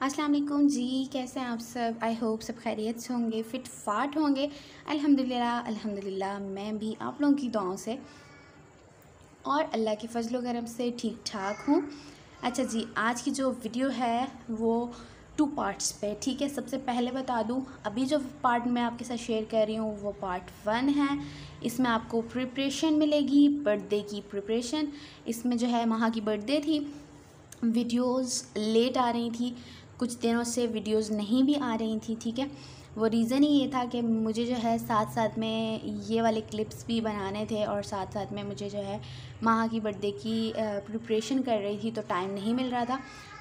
अस्सलाम वालेकुम जी। कैसे हैं आप सब? आई होप सब खैरियत से होंगे, फिट फाट होंगे। अल्हम्दुलिल्लाह अल्हम्दुलिल्लाह मैं भी आप लोगों की दुआओं से और अल्लाह के फजल करम से ठीक ठाक हूँ। अच्छा जी, आज की जो वीडियो है वो 2 पार्ट्स पे, ठीक है। सबसे पहले बता दूँ, अभी जो पार्ट मैं आपके साथ शेयर कर रही हूँ वो पार्ट 1 है। इसमें आपको प्रिपरेशन मिलेगी, बर्थडे की प्रिपरेशन। इसमें जो है माहा की बर्थडे थी, वीडियोस लेट आ रही थी, कुछ दिनों से वीडियोस नहीं भी आ रही थी, ठीक है। वो रीज़न ही ये था कि मुझे जो है साथ साथ में ये वाले क्लिप्स भी बनाने थे और साथ साथ में मुझे जो है माहा की बर्थडे की प्रिपरेशन कर रही थी, तो टाइम नहीं मिल रहा था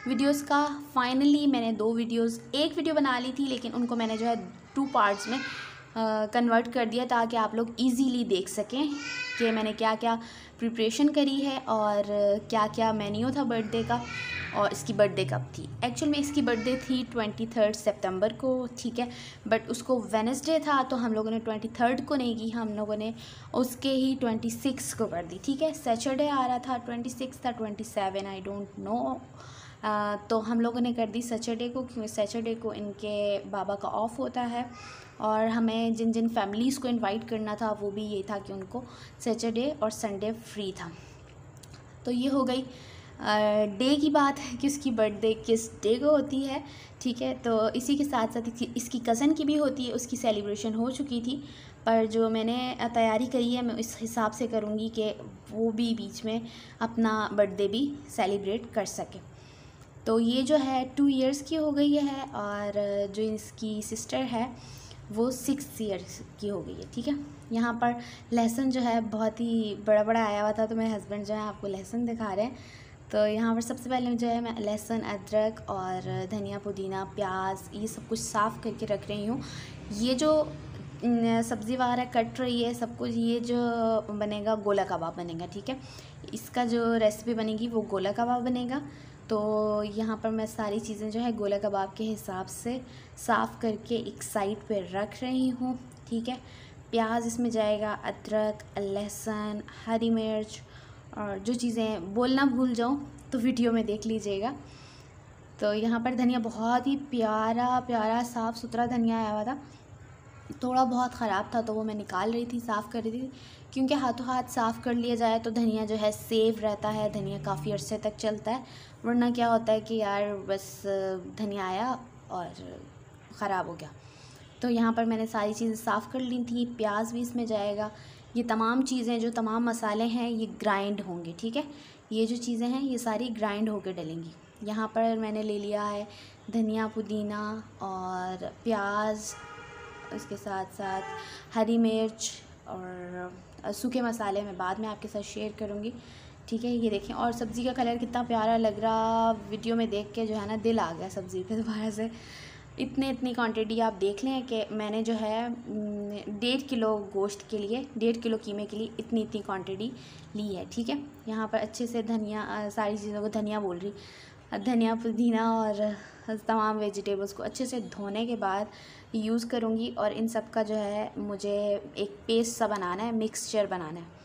वीडियोस का। फाइनली मैंने 2 वीडियोस, एक वीडियो बना ली थी लेकिन उनको मैंने जो है 2 पार्ट्स में कन्वर्ट कर दिया ताकि आप लोग इजीली देख सकें कि मैंने क्या क्या प्रिपरेशन करी है और क्या क्या मेन्यू था बर्थडे का और इसकी बर्थडे कब थी। एक्चुअल में इसकी बर्थडे थी 23 सितंबर को, ठीक है, बट उसको वेडनेसडे था तो हम लोगों ने 23 को नहीं की, हम लोगों ने उसके ही 26 को कर दी, ठीक है। सैटरडे आ रहा था, 26 था, 27 आई डोंट नो। तो हम लोगों ने कर दी सैटरडे को, क्योंकि सैटरडे को इनके बाबा का ऑफ होता है और हमें जिन जिन फैमिलीज़ को इनवाइट करना था वो भी ये था कि उनको सैटरडे और संडे फ्री था। तो ये हो गई डे की बात है कि उसकी बर्थडे किस डे को होती है, ठीक है। तो इसी के साथ साथ इसकी कज़न की भी होती है, उसकी सेलिब्रेशन हो चुकी थी, पर जो मैंने तैयारी करी है मैं इस हिसाब से करूँगी कि वो भी बीच में अपना बर्थडे भी सेलिब्रेट कर सके। तो ये जो है 2 इयर्स की हो गई है और जो इसकी सिस्टर है वो 6 इयर्स की हो गई है, ठीक है। यहाँ पर लहसुन जो है बहुत ही बड़ा बड़ा आया हुआ था, तो मेरे हस्बैंड जो है आपको लहसुन दिखा रहे हैं। तो यहाँ पर सबसे पहले जो है मैं लहसुन, अदरक और धनिया, पुदीना, प्याज ये सब कुछ साफ़ करके रख रही हूँ। ये जो सब्ज़ी वगैरह कट रही है सब कुछ, ये जो बनेगा गोला कबाब बनेगा, ठीक है। इसका जो रेसिपी बनेगी वो गोला कबाब बनेगा। तो यहाँ पर मैं सारी चीज़ें जो है गोला कबाब के हिसाब से साफ़ करके एक साइड पे रख रही हूँ, ठीक है। प्याज इसमें जाएगा, अदरक, लहसुन, हरी मिर्च और जो चीज़ें बोलना भूल जाऊँ तो वीडियो में देख लीजिएगा। तो यहाँ पर धनिया बहुत ही प्यारा प्यारा साफ़ सुथरा धनिया आया हुआ था, थोड़ा बहुत ख़राब था तो वो मैं निकाल रही थी, साफ़ कर रही थी, क्योंकि हाथों हाथ साफ़ कर लिया जाए तो धनिया जो है सेव रहता है, धनिया काफ़ी अरसे तक चलता है। वरना क्या होता है कि यार बस धनिया आया और ख़राब हो गया। तो यहाँ पर मैंने सारी चीज़ें साफ़ कर ली थी, प्याज भी इसमें जाएगा। ये तमाम चीज़ें जो तमाम मसाले हैं ये ग्राइंड होंगे, ठीक है। ये जो चीज़ें हैं ये सारी ग्राइंड होकर डलेंगी। यहाँ पर मैंने ले लिया है धनिया, पुदीना और प्याज, इसके साथ साथ हरी मिर्च और सूखे मसाले मैं बाद में आपके साथ शेयर करूँगी, ठीक है। ये देखें, और सब्ज़ी का कलर कितना प्यारा लग रहा, वीडियो में देख के जो है ना दिल आ गया सब्ज़ी पे दोबारा से। इतनी क्वांटिटी आप देख लें कि मैंने जो है 1.5 किलो गोश्त के लिए, 1.5 किलो कीमे के लिए इतनी क्वांटिटी ली है, ठीक है। यहाँ पर अच्छे से धनिया, सारी चीज़ों को धनिया बोल रही, धनिया, पुदीना और तमाम वेजिटेबल्स को अच्छे से धोने के बाद यूज़ करूँगी और इन सब का जो है मुझे एक पेस्ट सा बनाना है, मिक्सचर बनाना है।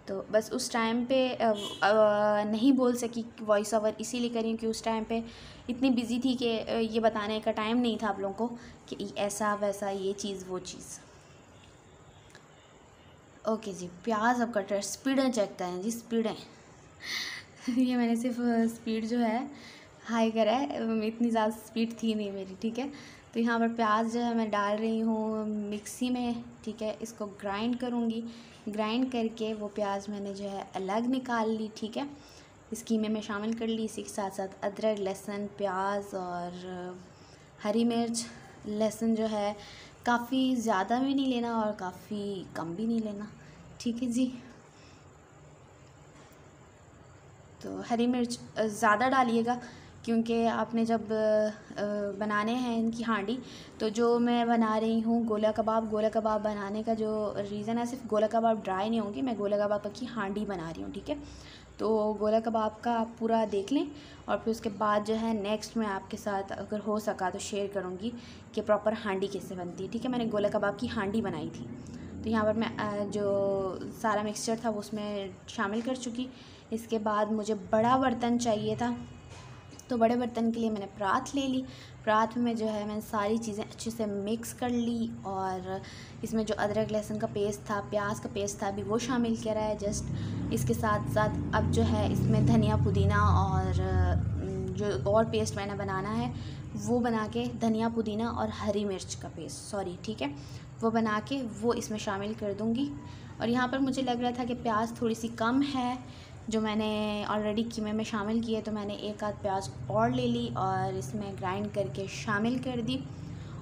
तो बस उस टाइम पे नहीं बोल सकी वॉइस ओवर इसीलिए करी कि उस टाइम पे इतनी बिज़ी थी कि ये बताने का टाइम नहीं था आप लोगों को कि ऐसा वैसा ये चीज़ वो चीज़। ओके जी, प्याज अब कट रहा है, स्पीडें चेक करें जी, स्पीडें ये मैंने सिर्फ स्पीड जो है हाई करा है, इतनी ज़्यादा स्पीड थी नहीं मेरी, ठीक है। तो यहाँ पर प्याज जो है मैं डाल रही हूँ मिक्सी में, ठीक है। इसको ग्राइंड करूँगी, ग्राइंड करके वो प्याज मैंने जो है अलग निकाल ली, ठीक है। इस कीमे में शामिल कर ली, इसी के साथ साथ अदरक, लहसुन, प्याज और हरी मिर्च। लहसुन जो है काफ़ी ज़्यादा भी नहीं लेना और काफ़ी कम भी नहीं लेना, ठीक है जी। तो हरी मिर्च ज़्यादा डालिएगा, क्योंकि आपने जब बनाने हैं इनकी हांडी, तो जो मैं बना रही हूँ गोला कबाब बनाने का जो रीज़न है, सिर्फ गोला कबाब ड्राई नहीं होंगी, मैं गोला कबाब की हांडी बना रही हूँ, ठीक है। तो गोला कबाब का आप पूरा देख लें और फिर उसके बाद जो है नेक्स्ट मैं आपके साथ अगर हो सका तो शेयर करूँगी कि प्रॉपर हांडी कैसे बनती है, ठीक है। मैंने गोला कबाब की हांडी बनाई थी। तो यहाँ पर मैं जो सारा मिक्सचर था वो उसमें शामिल कर चुकी। इसके बाद मुझे बड़ा बर्तन चाहिए था, तो बड़े बर्तन के लिए मैंने परात ले ली। परात में जो है मैंने सारी चीज़ें अच्छे से मिक्स कर ली और इसमें जो अदरक लहसुन का पेस्ट था, प्याज का पेस्ट था, अभी वो शामिल किया है जस्ट। इसके साथ साथ अब जो है इसमें धनिया पुदीना और जो और पेस्ट मैंने बनाना है वो बना के, धनिया पुदीना और हरी मिर्च का पेस्ट, ठीक है, वो बना के वो इसमें शामिल कर दूँगी। और यहाँ पर मुझे लग रहा था कि प्याज थोड़ी सी कम है जो मैंने ऑलरेडी कीमे में शामिल किए, तो मैंने एक आध प्याज और ले ली और इसमें ग्राइंड करके शामिल कर दी।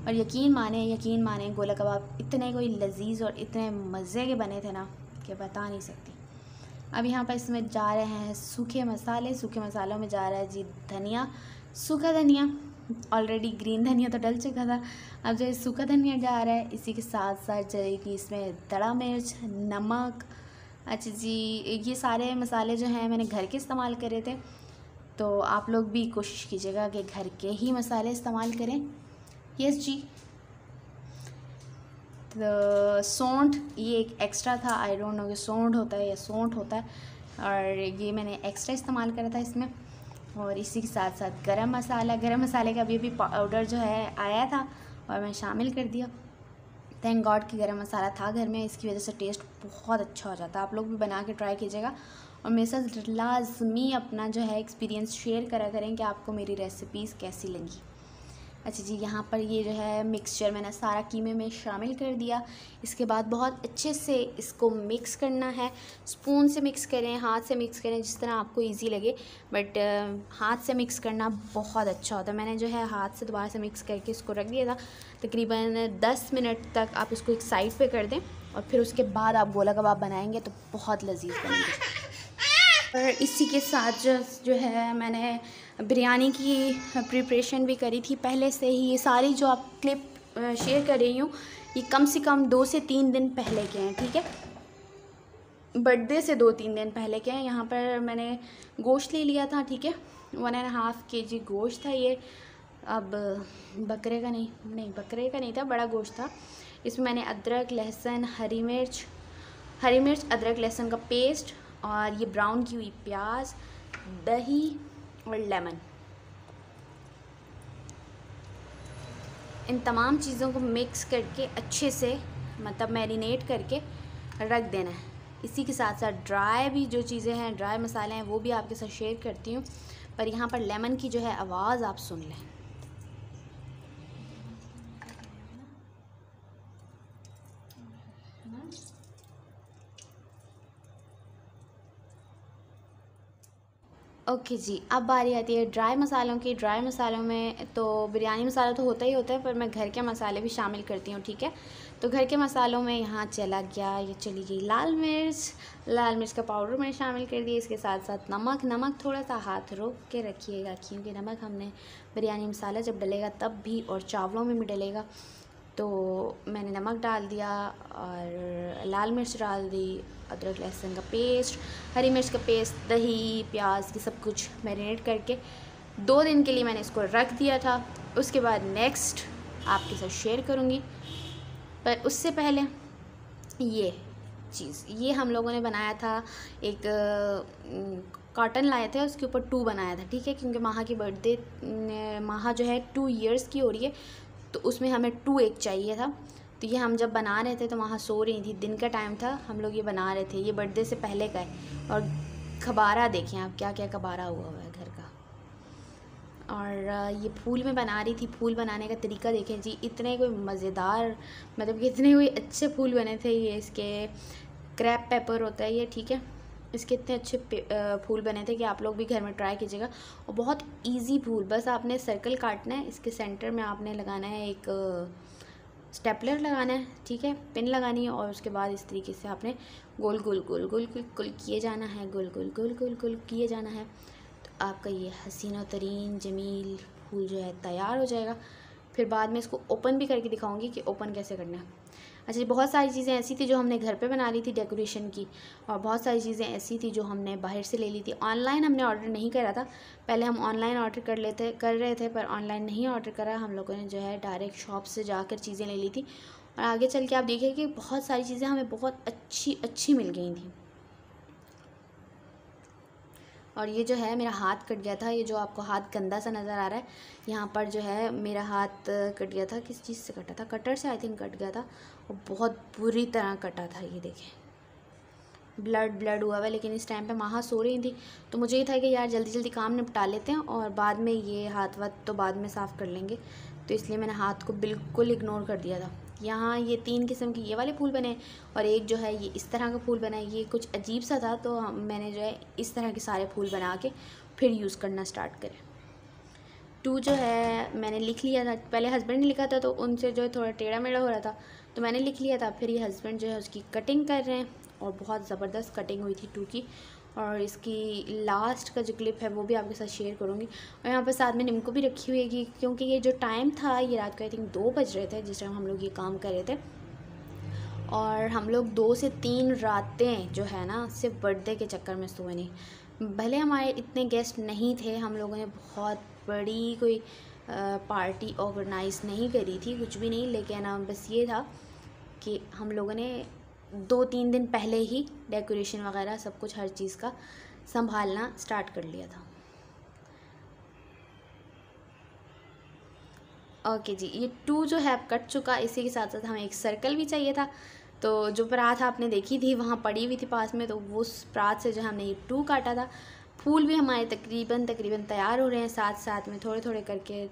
और यकीन माने गोला कबाब इतने कोई लजीज़ और इतने मज़े के बने थे ना कि बता नहीं सकती। अब यहाँ पर इसमें जा रहे हैं सूखे मसाले। सूखे मसालों में जा रहा है जी धनिया, सूखा धनिया, ऑलरेडी ग्रीन धनिया तो डल चुका था, अब जो सूखा धनिया जा रहा है। इसी के साथ साथ जाएगी इसमें दड़ा मिर्च, नमक। अच्छा जी, ये सारे मसाले जो हैं मैंने घर के इस्तेमाल करे थे, तो आप लोग भी कोशिश कीजिएगा कि घर के ही मसाले इस्तेमाल करें। यस जी। तो सौंठ ये एक एक्स्ट्रा था, आई डोंट नो कि सौंठ होता है या सौंठ होता है, और ये मैंने एक्स्ट्रा इस्तेमाल करा था इसमें। और इसी के साथ साथ गरम मसाले का अभी पाउडर जो है आया था और मैं शामिल कर दिया। थैंक गॉड कि गरम मसाला था घर में, इसकी वजह से टेस्ट बहुत अच्छा हो जाता है। आप लोग भी बना के ट्राई कीजिएगा और मेरे साथ लाजमी अपना जो है एक्सपीरियंस शेयर करा करें कि आपको मेरी रेसिपीज़ कैसी लगी। अच्छा जी, यहाँ पर ये जो है मिक्सचर मैंने सारा कीमे में शामिल कर दिया। इसके बाद बहुत अच्छे से इसको मिक्स करना है। स्पून से मिक्स करें, हाथ से मिक्स करें, जिस तरह आपको इजी लगे, बट हाथ से मिक्स करना बहुत अच्छा होता है। मैंने जो है हाथ से दोबारा से मिक्स करके इसको रख दिया था। तकरीबन 10 मिनट तक आप इसको एक साइड पे कर दें और फिर उसके बाद आप गोला कबाब बनाएंगे तो बहुत लजीज बनेंगे। और इसी के साथ जो है मैंने बिरयानी की प्रिपरेशन भी करी थी पहले से ही। ये सारी जो आप क्लिप शेयर कर रही हूँ ये कम से कम 2 से 3 दिन पहले के हैं, ठीक है, बर्थडे से 2-3 दिन पहले के हैं। यहाँ पर मैंने गोश्त ले लिया था, ठीक है, 1.5 kg गोश्त था ये। अब बकरे का नहीं था, बड़ा गोश्त था। इसमें मैंने अदरक लहसुन हरी मिर्च, अदरक लहसुन का पेस्ट और ये ब्राउन की हुई प्याज, दही और लेमन, इन तमाम चीज़ों को मिक्स करके अच्छे से मतलब मैरिनेट करके रख देना है। इसी के साथ साथ ड्राई भी जो चीज़ें हैं, ड्राई मसाले हैं, वो भी आपके साथ शेयर करती हूँ। पर यहाँ पर लेमन की जो है आवाज़ आप सुन लें। ओके जी, अब बारी आती है ड्राई मसालों की। ड्राई मसालों में तो बिरयानी मसाला तो होता ही होता है, पर मैं घर के मसाले भी शामिल करती हूँ, ठीक है। तो घर के मसालों में यहाँ चली गई लाल मिर्च का पाउडर मैंने शामिल कर दिया। इसके साथ साथ नमक थोड़ा सा हाथ रोक के रखिएगा, क्योंकि नमक हमने बिरयानी मसाला जब डलेगा तब भी और चावलों में भी डलेगा। तो मैंने नमक डाल दिया और लाल मिर्च डाल दी, अदरक लहसुन का पेस्ट, हरी मिर्च का पेस्ट, दही, प्याज की सब कुछ मैरिनेट करके 2 दिन के लिए मैंने इसको रख दिया था। उसके बाद नेक्स्ट आपके साथ शेयर करूँगी, पर उससे पहले ये हम लोगों ने बनाया था। एक कॉटन लाए थे, उसके ऊपर 2 बनाया था, ठीक है, क्योंकि माहा की बर्थडे माहा जो है 2 इयर्स की हो रही है, तो उसमें हमें 2 एग चाहिए था। तो ये हम जब बना रहे थे तो वहाँ सो रही थी, दिन का टाइम था, हम लोग ये बना रहे थे। ये बर्थडे से पहले का है। और खबारा देखें आप, क्या क्या खबारा हुआ है घर का। और ये फूल में बना रही थी। फूल बनाने का तरीका देखें जी, इतने कोई मज़ेदार, मतलब कि इतने कोई अच्छे फूल बने थे। ये इसके क्रैप पेपर होता है ये, ठीक है, इसके इतने अच्छे फूल बने थे कि आप लोग भी घर में ट्राई कीजिएगा। और बहुत इजी फूल, बस आपने सर्कल काटना है, इसके सेंटर में आपने लगाना है एक स्टेपलर लगाना है, ठीक है, पिन लगानी है, और उसके बाद इस तरीके से आपने गोल गोल गोल गोल गोल गोल किए जाना है, गोल गोल गोल गोल गोल किए जाना है। तो आपका ये हसीन तरीन जमील फूल जो है तैयार हो जाएगा। फिर बाद में इसको ओपन भी करके दिखाऊंगी कि ओपन कैसे करना है। अच्छा, बहुत सारी चीज़ें ऐसी थी जो हमने घर पे बना ली थी डेकोरेशन की, और बहुत सारी चीज़ें ऐसी थी जो हमने बाहर से ले ली थी। ऑनलाइन हमने ऑर्डर नहीं करा था, पहले हम ऑनलाइन ऑर्डर कर रहे थे, पर ऑनलाइन नहीं ऑर्डर करा। हम लोगों ने जो है डायरेक्ट शॉप से जाकर चीज़ें ले ली थी, और आगे चल के आप देखिए कि बहुत सारी चीज़ें हमें बहुत अच्छी मिल गई थी। और ये जो है मेरा हाथ कट गया था, ये जो आपको हाथ गंदा सा नज़र आ रहा है, यहाँ पर जो है मेरा हाथ कट गया था। किस चीज़ से कटा था? कटर से आई थिंक कट गया था, और बहुत बुरी तरह कटा था। ये देखें ब्लड हुआ हुआ है। लेकिन इस टाइम पे माँ सो रही थी, तो मुझे ये था कि यार जल्दी जल्दी काम निपटा लेते हैं और बाद में ये हाथ वाथ तो बाद में साफ़ कर लेंगे, तो इसलिए मैंने हाथ को बिल्कुल इग्नोर कर दिया था। यहाँ ये 3 किस्म के ये वाले फूल बने, और एक जो है ये इस तरह का फूल बना है। ये कुछ अजीब सा था, तो मैंने जो है इस तरह के सारे फूल बना के फिर यूज़ करना स्टार्ट करें। 2 जो है मैंने लिख लिया था, पहले हस्बैंड ने लिखा था तो उनसे जो है थोड़ा टेढ़ा मेढ़ा हो रहा था, तो मैंने लिख लिया था। फिर ये हस्बैंड जो है उसकी कटिंग कर रहे हैं, और बहुत ज़बरदस्त कटिंग हुई थी 2 की। और इसकी लास्ट का जो क्लिप है वो भी आपके साथ शेयर करूँगी। और यहाँ पर साथ में निम्को भी रखी हुई है, क्योंकि ये जो टाइम था ये रात को आई थिंक 2 बज रहे थे जिस टाइम हम लोग ये काम कर रहे थे। और हम लोग 2 से 3 रातें जो है ना सिर्फ बर्थडे के चक्कर में सोए नहीं। भले हमारे इतने गेस्ट नहीं थे, हम लोगों ने बहुत बड़ी कोई पार्टी ऑर्गेनाइज़ नहीं करी थी, कुछ भी नहीं, लेकिन बस ये था कि हम लोगों ने 2-3 दिन पहले ही डेकोरेशन वगैरह सब कुछ हर चीज़ का संभालना स्टार्ट कर लिया था। ओके जी, ये 2 जो है अब कट चुका। इसी के साथ साथ हमें एक सर्कल भी चाहिए था, तो जो परात आपने देखी थी वहाँ पड़ी हुई थी पास में, तो वो उस परात से जो हमने ये 2 काटा था। फूल भी हमारे तकरीबन तैयार हो रहे हैं, साथ साथ में थोड़े थोड़े करके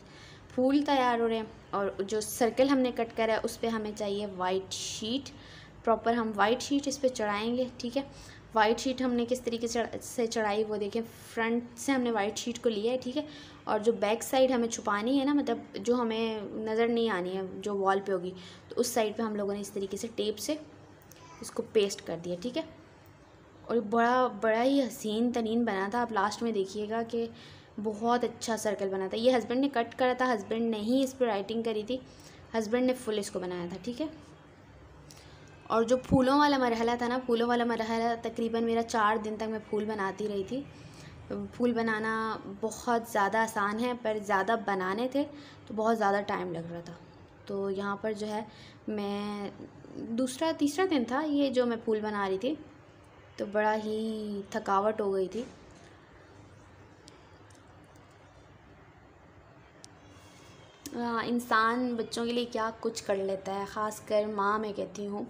फूल तैयार हो रहे हैं। और जो सर्कल हमने कट करा है उस पर हमें चाहिए वाइट शीट, प्रॉपर हम वाइट शीट इस पर चढ़ाएँगे, ठीक है। वाइट शीट हमने किस तरीके से चढ़ाई वो देखें, फ्रंट से हमने वाइट शीट को लिया है, ठीक है। और जो बैक साइड हमें छुपानी है ना, मतलब जो हमें नज़र नहीं आनी है जो वॉल पे होगी, तो उस साइड पे हम लोगों ने इस तरीके से टेप से इसको पेस्ट कर दिया, ठीक है। और बड़ा ही हसीन तरीन बना था। आप लास्ट में देखिएगा कि बहुत अच्छा सर्कल बना था। ये हस्बैंड ने कट करा था, हस्बैंड ने ही इस पर राइटिंग करी थी, हस्बैंड ने फुल इसको बनाया था, ठीक है। और जो फूलों वाला मरहला था ना, फूलों वाला मरहला तकरीबन मेरा 4 दिन तक मैं फूल बनाती रही थी। फूल बनाना बहुत ज़्यादा आसान है, पर ज़्यादा बनाने थे तो बहुत ज़्यादा टाइम लग रहा था। तो यहाँ पर जो है मैं तीसरा दिन था ये जो मैं फूल बना रही थी, तो बड़ा ही थकावट हो गई थी। इंसान बच्चों के लिए क्या कुछ कर लेता है, ख़ासकर माँ मैं कहती हूँ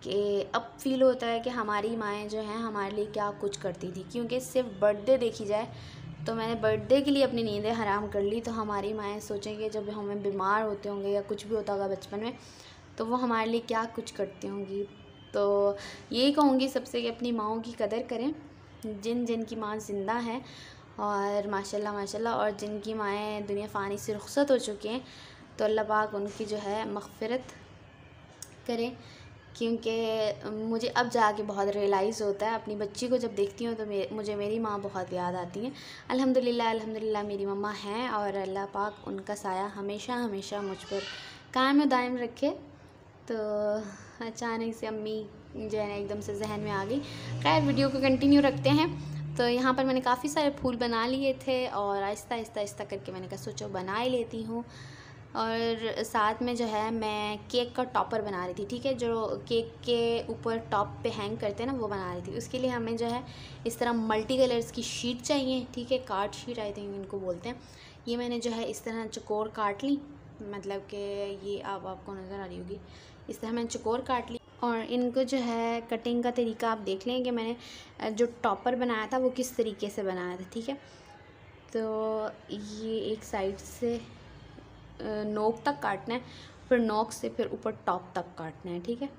कि अब फील होता है कि हमारी माएँ जो हैं हमारे लिए क्या कुछ करती थी। क्योंकि सिर्फ बर्थडे देखी जाए तो मैंने बर्थडे के लिए अपनी नींदें हराम कर ली, तो हमारी माएँ सोचेंगे जब हमें बीमार होते होंगे या कुछ भी होता होगा बचपन में, तो वो हमारे लिए क्या कुछ करती होंगी। तो यही कहूँगी सबसे कि अपनी माँओं की कदर करें, जिन की माँ ज़िंदा हैं और माशाल्लाह माशाल्लाह, और जिनकी माएँ दुनिया फ़ानी से रुखसत हो चुकी हैं, तो अल्लाह पाक उनकी जो है मग़फ़िरत करें। क्योंकि मुझे अब जाके बहुत रियलाइज़ होता है, अपनी बच्ची को जब देखती हूँ तो मुझे मेरी माँ बहुत याद आती है। अल्हम्दुलिल्लाह मेरी मम्मा हैं, और अल्लाह पाक उनका साया हमेशा हमेशा मुझ पर कायम दायम रखे। तो अचानक से अम्मी जो है ना एकदम से जहन में आ गई। खैर वीडियो को कंटिन्यू रखते हैं। तो यहाँ पर मैंने काफ़ी सारे फूल बना लिए थे, और आहिस्ता करके मैंने कहा सोचो बना ही लेती हूँ। और साथ में जो है मैं केक का टॉपर बना रही थी, ठीक है, जो केक के ऊपर टॉप पे हैंग करते हैं ना, वो बना रही थी। उसके लिए हमें जो है इस तरह मल्टी कलर्स की शीट चाहिए, ठीक है, कार्ड शीट आई थिंक इनको बोलते हैं। ये मैंने जो है इस तरह चकोर काट ली, मतलब कि ये आपको नज़र आ रही होगी, इस तरह मैंने चकोर काट ली। और इनको जो है कटिंग का तरीका आप देख लें कि मैंने जो टॉपर बनाया था वो किस तरीके से बनाया था, ठीक है। तो ये एक साइड से नोक तक काटना है, फिर नोक से फिर ऊपर टॉप तक काटना है, ठीक है।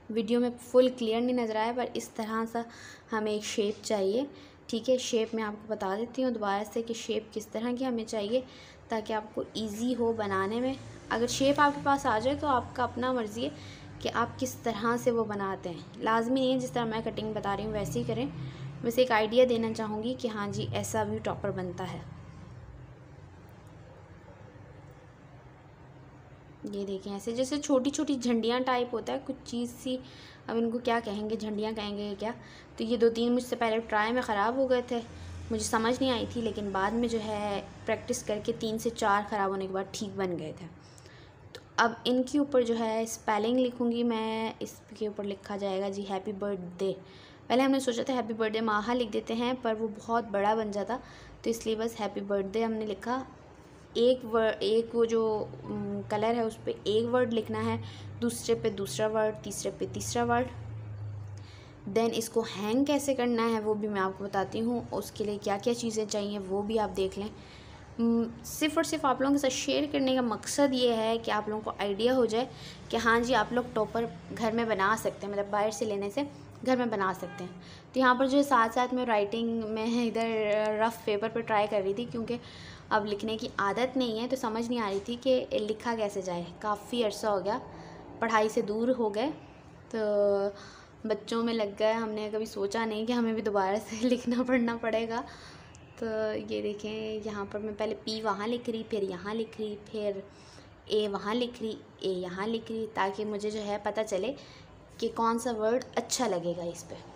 वीडियो में फुल क्लियर नहीं नज़र आया, पर इस तरह सा हमें एक शेप चाहिए, ठीक है। शेप मैं आपको बता देती हूँ दोबारा से कि शेप किस तरह की हमें चाहिए, ताकि आपको इजी हो बनाने में। अगर शेप आपके पास आ जाए तो आपका अपना मर्ज़ी है कि आप किस तरह से वो बनाते हैं। लाजमी नहीं है जिस तरह मैं कटिंग बता रही हूँ वैसे ही करें, वैसे एक आइडिया देना चाहूँगी कि हाँ जी ऐसा भी टॉपर बनता है। ये देखें ऐसे जैसे छोटी छोटी झंडियाँ टाइप होता है कुछ चीज़ सी, अब इनको क्या कहेंगे, झंडियाँ कहेंगे क्या। तो ये 2-3 मुझसे पहले ट्राई में ख़राब हो गए थे, मुझे समझ नहीं आई थी, लेकिन बाद में जो है प्रैक्टिस करके 3 से 4 ख़राब होने के बाद ठीक बन गए थे। तो अब इनके ऊपर जो है स्पेलिंग लिखूँगी मैं, इसके ऊपर लिखा जाएगा जी हैप्पी बर्थडे। पहले हमने सोचा था हैप्पी बर्थडे माहा लिख देते हैं, पर वो बहुत बड़ा बन जाता, तो इसलिए बस हैप्पी बर्थडे हमने लिखा। एक वो जो कलर है उस पर एक वर्ड लिखना है, दूसरे पे दूसरा वर्ड, तीसरे पे तीसरा वर्ड। देन इसको हैंग कैसे करना है वो भी मैं आपको बताती हूँ। उसके लिए क्या क्या चीज़ें चाहिए वो भी आप देख लें। सिर्फ़ और सिर्फ आप लोगों के साथ शेयर करने का मकसद ये है कि आप लोगों को आइडिया हो जाए कि हाँ जी आप लोग टॉपर घर में बना सकते हैं, मतलब बाहर से लेने से घर में बना सकते हैं। तो यहाँ पर जो साथ साथ में राइटिंग में इधर रफ़ पेपर पर ट्राई कर रही थी, क्योंकि अब लिखने की आदत नहीं है तो समझ नहीं आ रही थी कि लिखा कैसे जाए। काफ़ी अरसा हो गया, पढ़ाई से दूर हो गए, तो बच्चों में लग गए। हमने कभी सोचा नहीं कि हमें भी दोबारा से लिखना पढ़ना पड़ेगा। तो ये देखें, यहाँ पर मैं पहले पी वहाँ लिख रही, फिर यहाँ लिख रही, फिर ए वहाँ लिख रही, ए यहाँ लिख रही, ताकि मुझे जो है पता चले कि कौन सा वर्ड अच्छा लगेगा इस पर।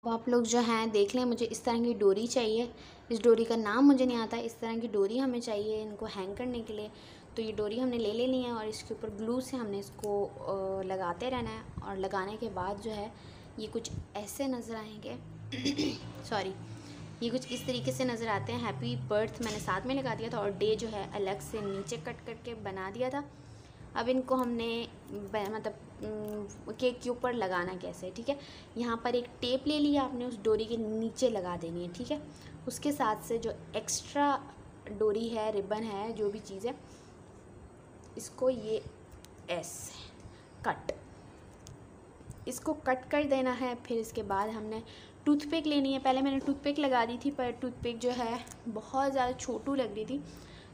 अब आप लोग जो हैं देख लें, मुझे इस तरह की डोरी चाहिए। इस डोरी का नाम मुझे नहीं आता, इस तरह की डोरी हमें चाहिए इनको हैंग करने के लिए। तो ये डोरी हमने ले लेनी है और इसके ऊपर ग्लू से हमने इसको लगाते रहना है। और लगाने के बाद जो है ये कुछ ऐसे नज़र आएंगे सॉरी, ये कुछ इस तरीके से नज़र आते हैं। हैप्पी बर्थ मैंने साथ में लगा दिया था और डे जो है अलग से नीचे कट करके बना दिया था। अब इनको हमने मतलब केक के ऊपर लगाना कैसे है, ठीक है। यहाँ पर एक टेप ले लिया आपने, उस डोरी के नीचे लगा देनी है, ठीक है। उसके साथ से जो एक्स्ट्रा डोरी है, रिबन है, जो भी चीज़ है, इसको ये ऐसे इसको कट कर देना है। फिर इसके बाद हमने टूथपिक लेनी है। पहले मैंने टूथपिक लगा दी थी, पर टूथपिक जो है बहुत ज़्यादा छोटू लग रही थी।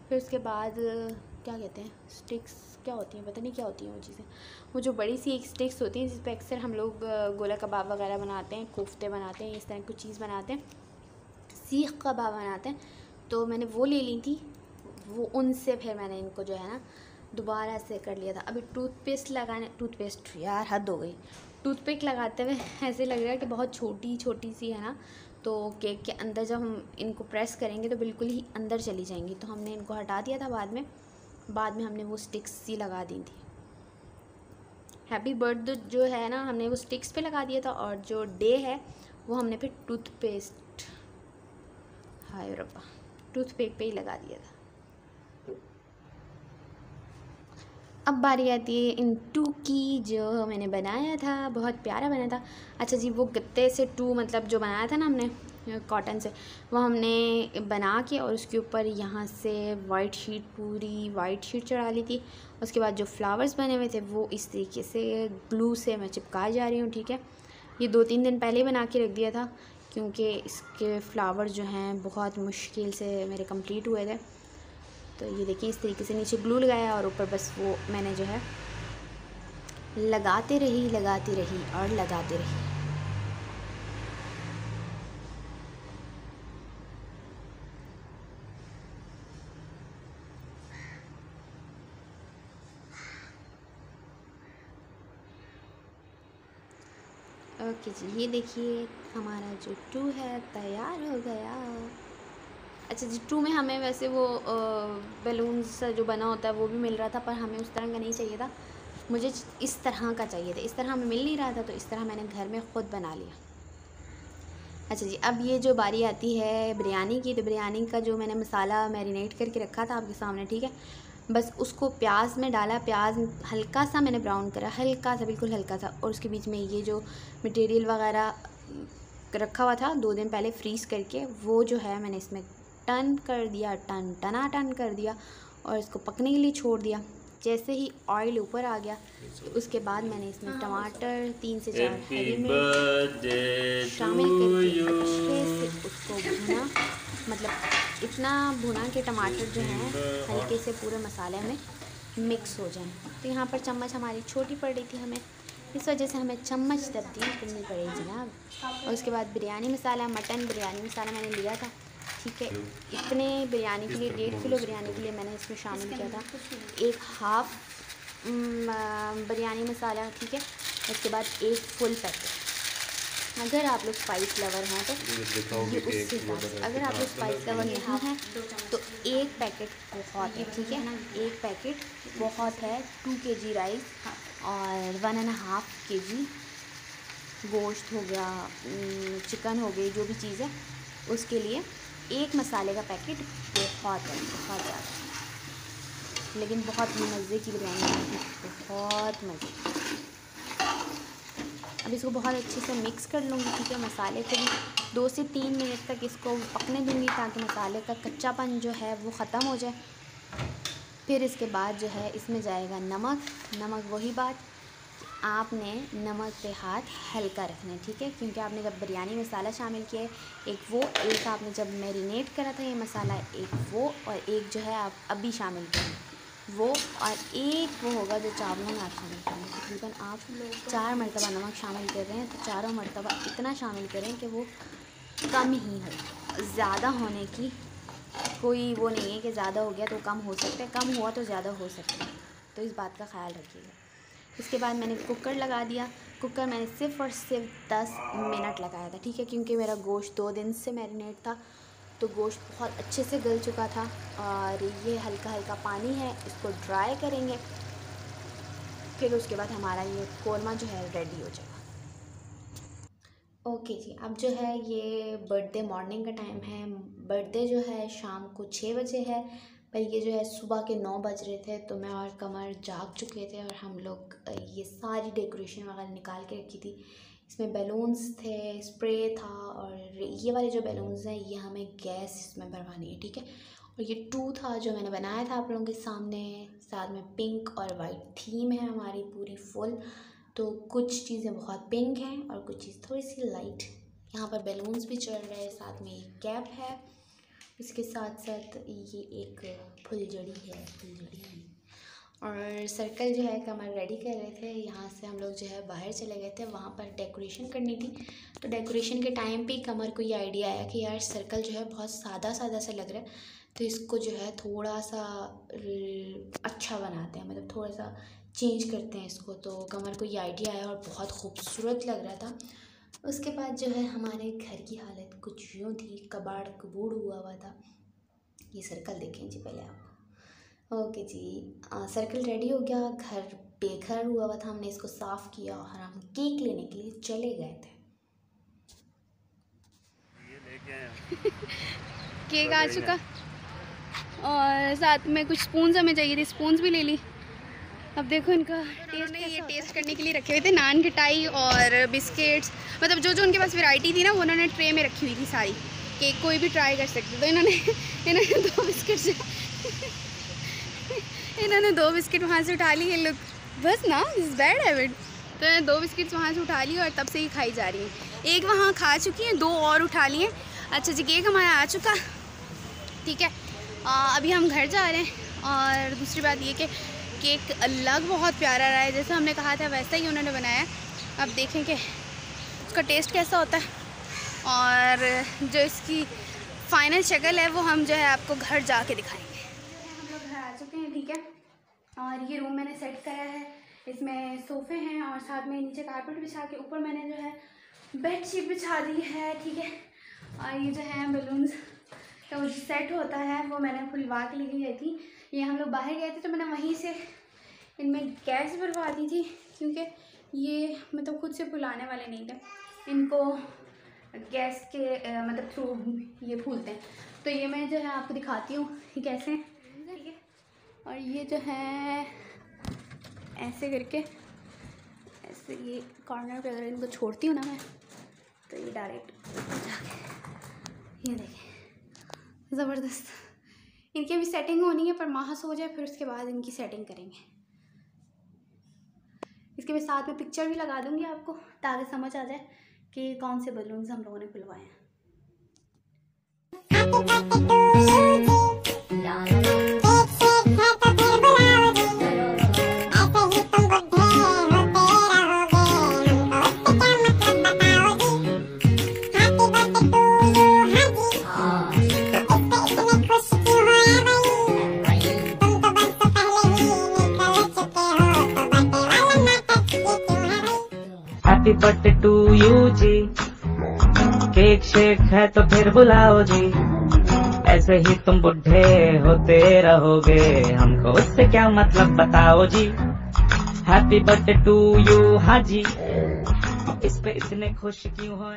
फिर उसके बाद क्या कहते हैं, स्टिक्स क्या होती हैं, पता नहीं क्या होती हैं वो चीज़ें, वो जो बड़ी सी एक स्टिक्स होती हैं जिस पर अक्सर हम लोग गोला कबाब वगैरह बनाते हैं, कोफ्ते बनाते हैं, इस तरह कुछ चीज़ बनाते हैं, सीख कबाब बनाते हैं। तो मैंने वो ले ली थी, वो उनसे फिर मैंने इनको जो है ना दोबारा से कर लिया था। अभी टूथपेस्ट यार हद हो गई, टूथपिक लगाते हुए ऐसे लग रहा है कि बहुत छोटी छोटी सी है ना, तो केक के अंदर जब हम इनको प्रेस करेंगे तो बिल्कुल ही अंदर चली जाएंगी। तो हमने इनको हटा दिया था बाद में हमने वो स्टिक्स सी लगा दी थी। हैप्पी बर्थडे जो है ना हमने वो स्टिक्स पे लगा दिया था, और जो डे है वो हमने फिर टूथपेस्ट, हाय रब्बा, टूथपिक पे ही लगा दिया था। अब बारी आती है इन टू की, जो मैंने बनाया था, बहुत प्यारा बना था। अच्छा जी, वो गत्ते से टू मतलब जो बनाया था ना हमने कॉटन से, वो हमने बना के और उसके ऊपर यहाँ से पूरी वाइट शीट चढ़ा ली थी। उसके बाद जो फ्लावर्स बने हुए थे वो इस तरीके से ग्लू से मैं चिपका जा रही हूँ, ठीक है। ये 2-3 दिन पहले बना के रख दिया था, क्योंकि इसके फ्लावर जो हैं बहुत मुश्किल से मेरे कंप्लीट हुए थे। तो ये देखिए इस तरीके से नीचे ग्लू लगाया और ऊपर बस वो मैंने जो है लगाती रही और लगाती रही। ओके जी, ये देखिए हमारा जो टू है तैयार हो गया। अच्छा जी, टू में हमें वैसे वो बैलून्स जो बना होता है वो भी मिल रहा था, पर हमें उस तरह का नहीं चाहिए था, मुझे इस तरह का चाहिए था। इस तरह हमें मिल नहीं रहा था, तो इस तरह मैंने घर में ख़ुद बना लिया। अच्छा जी, अब ये जो बारी आती है बिरयानी की, तो बिरयानी का जो मैंने मसाला मैरिनेट करके रखा था आपके सामने, ठीक है, बस उसको प्याज में डाला। प्याज हल्का सा मैंने ब्राउन करा, हल्का सा, बिल्कुल हल्का सा, और उसके बीच में ये जो मटेरियल वगैरह रखा हुआ था 2 दिन पहले फ्रीज़ करके, वो जो है मैंने इसमें टन कर दिया, टन कर दिया, और इसको पकने के लिए छोड़ दिया। जैसे ही ऑयल ऊपर आ गया, उसके बाद मैंने इसमें टमाटर 3 से 4 हरी मिर्च शामिल करके अच्छे से उसको भुना, मतलब इतना भुना कि टमाटर जो हैं हल्के से पूरे मसाले में मिक्स हो जाएं। तो यहाँ पर चम्मच हमारी छोटी पड़ रही थी, हमें इस वजह से हमें चम्मच तब्दील करनी पड़ेगी जनाब। और उसके बाद बिरयानी मसाला, मटन बिरयानी मसाला मैंने लिया था, ठीक है। इतने बिरयानी के लिए 1.5 किलो बिरयानी के लिए मैंने इसमें शामिल किया था 1 हाफ़ बिरयानी मसाला, ठीक है। उसके बाद 1 फुल पैकेट, अगर आप लोग स्पाइस लवर हैं तो ये उससे, अगर आप लोग स्पाइस लवर नहीं हैं तो एक पैकेट बहुत है, ठीक है, एक पैकेट बहुत है। 2 kg राइस और 1.5 kg गोश्त हो गया, चिकन हो गई, जो भी चीज़ है उसके लिए एक मसाले का पैकेट बहुत है, बहुत ज़्यादा। लेकिन बहुत मज़े की बिरयानी है, बहुत मज़े। अब इसको बहुत अच्छे से मिक्स कर लूँगी, ठीक है। मसाले को भी 2 से 3 मिनट तक इसको पकने दूँगी ताकि मसाले का कच्चापन जो है वो ख़त्म हो जाए। फिर इसके बाद जो है इसमें जाएगा नमक। नमक वही बात, आपने नमक पे हाथ हल्का रखना है, ठीक है, क्योंकि आपने जब बिरयानी मसाला शामिल किया है, एक आपने जब मैरिनेट करा था ये मसाला, एक वो, और एक जो है आप अभी शामिल करें वो, और एक वो होगा जो चावलों में आप शामिल करेंगे। तकरीबन आप 4 मरतबा नमक शामिल कर रहे हैं तो चारों मरतबा इतना शामिल करें कि वो कम ही हो। ज़्यादा होने की कोई वो नहीं है कि ज़्यादा हो गया तो कम हो सकता है, कम हुआ तो ज़्यादा हो सकता है, तो इस बात का ख्याल रखिएगा। इसके बाद मैंने कुकर लगा दिया। कुकर मैंने सिर्फ़ और सिर्फ 10 मिनट लगाया था, ठीक है, क्योंकि मेरा गोश्त 2 दिन से मैरिनेट था तो गोश्त बहुत अच्छे से गल चुका था। और ये हल्का हल्का पानी है, इसको ड्राई करेंगे, फिर उसके बाद हमारा ये कोरमा जो है रेडी हो जाएगा। ओके जी, अब जो है ये बर्थडे मॉर्निंग का टाइम है। बर्थडे जो है शाम को 6 बजे है, पर ये जो है सुबह के 9 बज रहे थे तो मैं और कमर जाग चुके थे और हम लोग ये सारी डेकोरेशन वगैरह निकाल के रखी थी। इसमें बैलून्स थे, स्प्रे था, और ये वाले जो बैलून्स हैं ये हमें गैस इसमें भरवानी है, ठीक है। और ये 2 था जो मैंने बनाया था आप लोगों के सामने। साथ में पिंक और वाइट थीम है हमारी पूरी फुल, तो कुछ चीज़ें बहुत पिंक हैं और कुछ चीज़ थोड़ी सी लाइट। यहाँ पर बैलून्स भी चल रहे हैं, साथ में एक कैप है, इसके साथ साथ ये एक फुलझड़ी है, और सर्कल जो है कमर रेडी कर रहे थे। यहाँ से हम लोग जो है बाहर चले गए थे, वहाँ पर डेकोरेशन करनी थी। तो डेकोरेशन के टाइम पे कमर को ये आइडिया आया कि यार सर्कल जो है बहुत सादा सादा सा लग रहा है, तो इसको जो है थोड़ा सा अच्छा बनाते हैं, मतलब थोड़ा सा चेंज करते हैं इसको। तो कमर को ये आइडिया आया और बहुत खूबसूरत लग रहा था। उसके बाद जो है हमारे घर की हालत कुछ यूँ थी, कबाड़ कबूड़ हुआ था। ये सर्कल देखें जी पहले आप। ओके जी, सर्कल रेडी हो गया, घर बेघर हुआ था, हमने इसको साफ़ किया और हम केक लेने के लिए चले गए थे। केक आ चुका और साथ में कुछ स्पून्स हमें चाहिए थे, स्पून्स भी ले ली। अब देखो इनका टेस्ट, ये टेस्ट करने के लिए रखे हुए थे नान खटाई और बिस्किट्स, मतलब जो जो उनके पास वैरायटी थी ना वो उन्होंने ट्रे में रखी हुई थी सारी, केक कोई भी ट्राई कर सकते। तो इन्होंने 2 बिस्किट इन्होंने 2 बिस्किट वहाँ से उठा ली। लोग बस ना, दिस बैड हैबिट। तो इन्होंने 2 बिस्किट्स वहाँ से उठा ली और तब से ही खाई जा रही हैं। एक वहाँ खा चुकी हैं, 2 और उठा लिए। अच्छा जी, केक हमारा आ चुका, ठीक है। अभी हम घर जा रहे हैं। और दूसरी बात ये कि केक अलग बहुत प्यारा रहा है, जैसा हमने कहा था वैसा ही उन्होंने बनाया। अब देखें कि उसका टेस्ट कैसा होता है और जो इसकी फ़ाइनल शक्ल है वो हम जो है आपको घर जाके दिखाएंगे। हम लोग घर आ चुके हैं, ठीक है। और ये रूम मैंने सेट करा है, इसमें सोफ़े हैं और साथ में नीचे कारपेट बिछा के ऊपर मैंने जो है बेडशीट बिछा दी है, ठीक है। और ये जो है बलून्स का वो सेट होता है वो मैंने फुलवा के लेके गई थी। ये हम लोग बाहर गए थे तो मैंने वहीं से इनमें गैस भरवा दी थी, क्योंकि ये मतलब खुद से फुलाने वाले नहीं थे, इनको गैस के मतलब थ्रू ये फूलते हैं। तो ये मैं जो है आपको दिखाती हूँ कि कैसे, ठीक है। और ये जो है ऐसे करके, ऐसे ये कॉर्नर पे अगर इनको छोड़ती हूँ ना मैं, तो ये डायरेक्ट ये देखें, ज़बरदस्त। इनकी भी सेटिंग होनी है, पर माहस हो जाए फिर उसके बाद इनकी सेटिंग करेंगे। इसके भी साथ में पिक्चर भी लगा दूंगी आपको, ताकि समझ आ जाए कि कौन से बलून्स हम लोगों ने खुलवाए हैं। Happy birthday to you, Ji. Cake shake है तो फिर बुलाओ जी, ऐसे ही तुम बुढ़े होते रहोगे, हमको उससे क्या मतलब बताओ जी। हैप्पी बर्थडे टू यू, हाँ जी, इस पे इतने खुश क्यों हो?